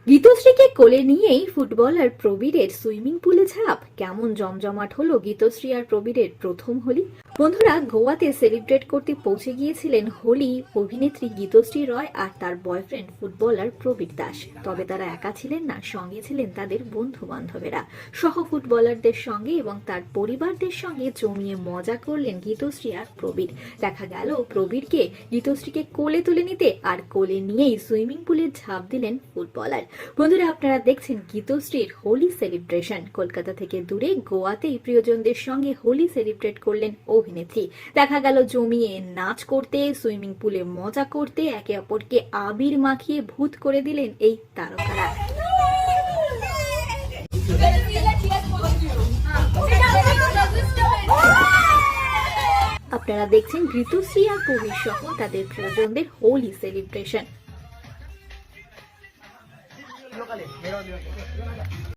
গীতশ্রীকে কোলে নিয়েই footballer প্রবীরের swimming পুলে ঝাঁপ। কেমন জমজমাট হলো গীতশ্রী আর প্রবীরের প্রথম হোলি। বন্ধুরা, গোয়াতে সেলিব্রেট করতে পৌঁছে গিয়েছিলেন হোলি অভিনেত্রী গীতশ্রী রয় আর তার বয়ফ্রেন্ড ফুটবলার প্রবীর দাস। তবে তারা একা ছিলেন না, সঙ্গে ছিলেন তাদের বন্ধু বান্ধবেরা। সহ ফুটবলারদের সঙ্গে এবং তার পরিবারদের সঙ্গে জমিয়ে মজা করলেন গীতশ্রী আর প্রবীর। দেখা গেল প্রবীরকে গীতশ্রীকে কোলে তুলে নিতে, আর কোলে নিয়েই সুইমিং পুলে ঝাঁপ দিলেন ফুটবলার। বন্ধুরা, আপনারা দেখছেন গীতশ্রীর হোলি সেলিব্রেশন। কলকাতা থেকে দূরে গোয়াতেই প্রিয়জনদের সঙ্গে হোলি সেলিব্রেট করলেন অভিনেত্রী। দেখা গেল জমিয়ে নাচ করতে, সুইমিং পুলে মজা করতে, একে অপরকে আবির মাখিয়ে ভূত করে দিলেন এই তারকারা। আপনারা দেখছেন গীতশ্রী আর প্রবীর সহ তাদের প্রিয়জনদের হোলি সেলিব্রেশন।